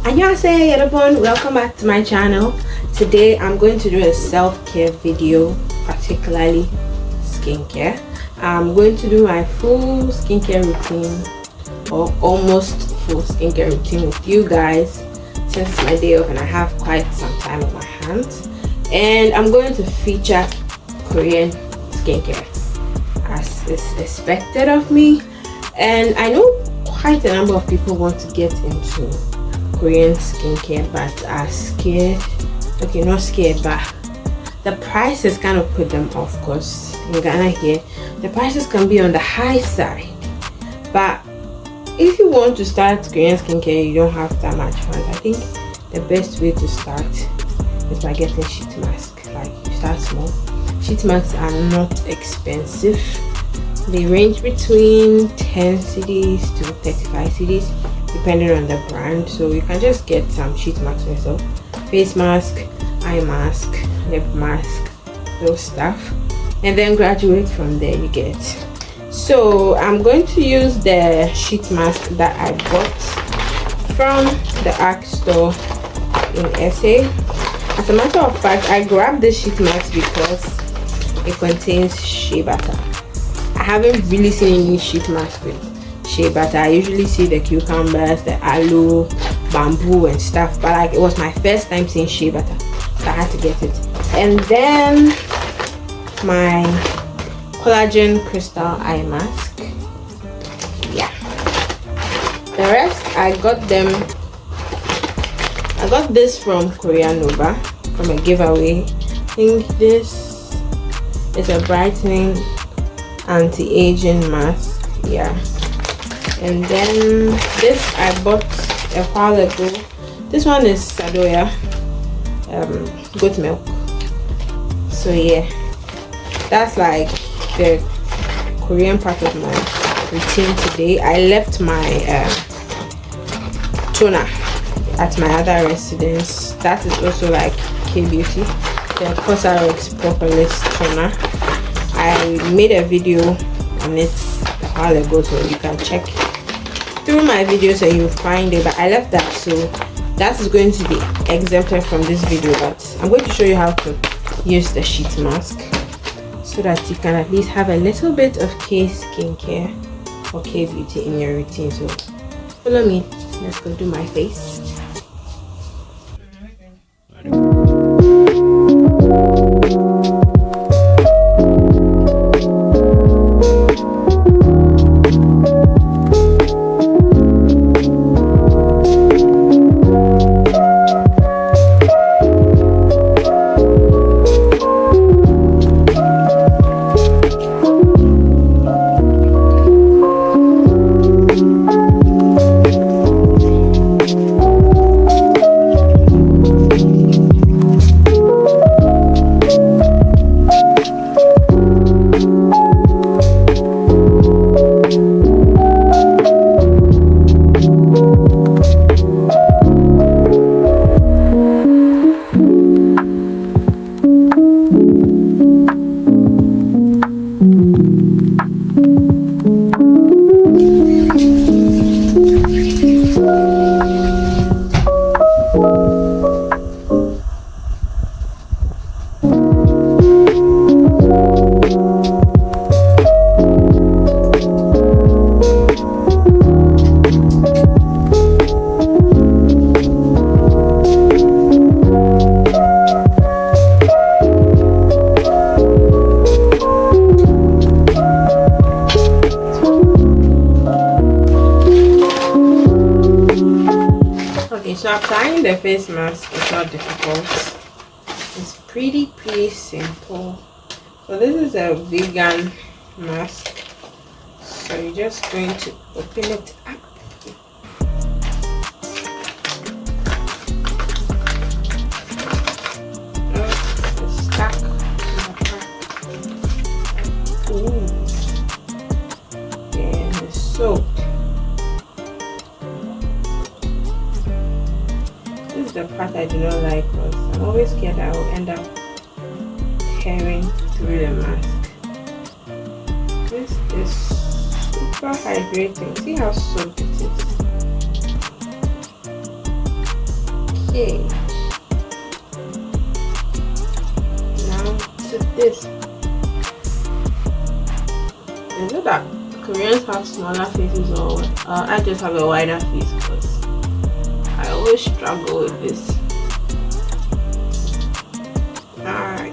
Annyeonghaseyo everyone, welcome back to my channel. Today I'm going to do a self-care video, particularly skincare. I'm going to do my full skincare routine, or almost full skincare routine with you guys, since it's my day off and I have quite some time on my hands. And I'm going to feature Korean skincare as is expected of me. And I know quite a number of people want to get into Korean skincare but are scared. Okay, not scared, but the prices kind of put them off, because in Ghana here the prices can be on the high side. But if you want to start Korean skincare, you don't have that much funds. I think the best way to start is by getting sheet mask. Like, you start small. Sheet masks are not expensive. They range between 10 cedis to 35 cedis depending on the brand. So you can just get some sheet masks yourself. Face mask, eye mask, lip mask, those stuff, and then graduate from there. You get. So I'm going to use the sheet mask that I bought from the ARC store in SA. As a matter of fact, I grabbed this sheet mask because it contains shea butter. I haven't really seen any sheet mask with shea butter. I usually see the cucumbers, the aloe, bamboo and stuff, but like, it was my first time seeing shea butter, so I had to get it. And then my collagen crystal eye mask. Yeah, the rest I got this from Korea Nova from a giveaway. I think this is a brightening anti-aging mask. Yeah, and then this I bought a while ago. This one is Sadoya goat milk. So yeah, that's like the Korean part of my routine today. I left my toner at my other residence. That is also like K-Beauty, the Cosrx Propolis toner. I made a video on it a while ago, so you can check through my videos and you'll find it. But I left that, so that is going to be exempted from this video. But I'm going to show you how to use the sheet mask so that you can at least have a little bit of K skincare or K beauty in your routine. So follow me, let's go do my face. So applying the face mask is not difficult. It's pretty simple. So this is a vegan mask. So you're just going to open it up. Oh, it's stuck in the pack. Ooh. And it's soaked. The part I do not like, because I'm always scared I will end up tearing through the mask. This is super hydrating. See how soaked it is. Okay. Now to this. Is it that Koreans have smaller faces, or I just have a wider face? Because I always struggle with this. Alright.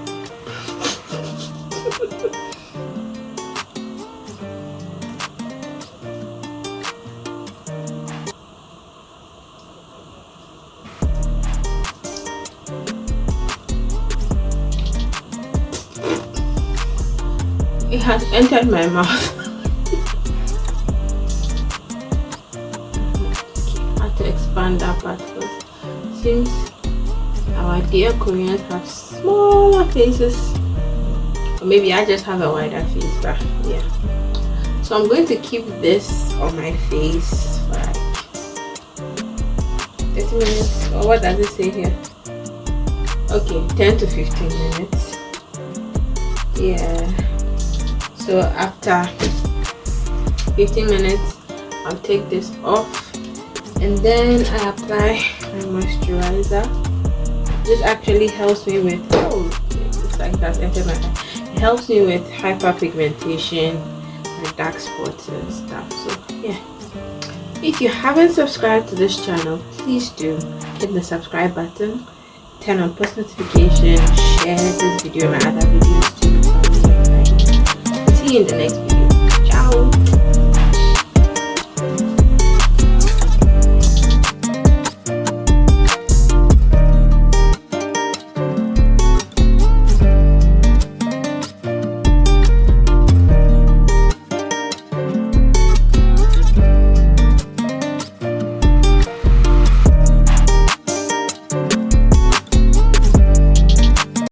It has entered my mouth. I have to expand that part because it seems our dear Koreans have smaller faces. Or maybe I just have a wider face, but yeah. So I'm going to keep this on my face for like 30 minutes. Or what does it say here? Okay, 10 to 15 minutes. Yeah. So after 15 minutes, I'll take this off and then I apply my moisturizer. This actually helps me with, oh, it looks like that's entered my eye. It helps me with hyperpigmentation and dark spots and stuff. So yeah, if you haven't subscribed to this channel, please do hit the subscribe button, turn on post notifications, share this video and my other videos to your family and friends. See you in the next video. Ciao.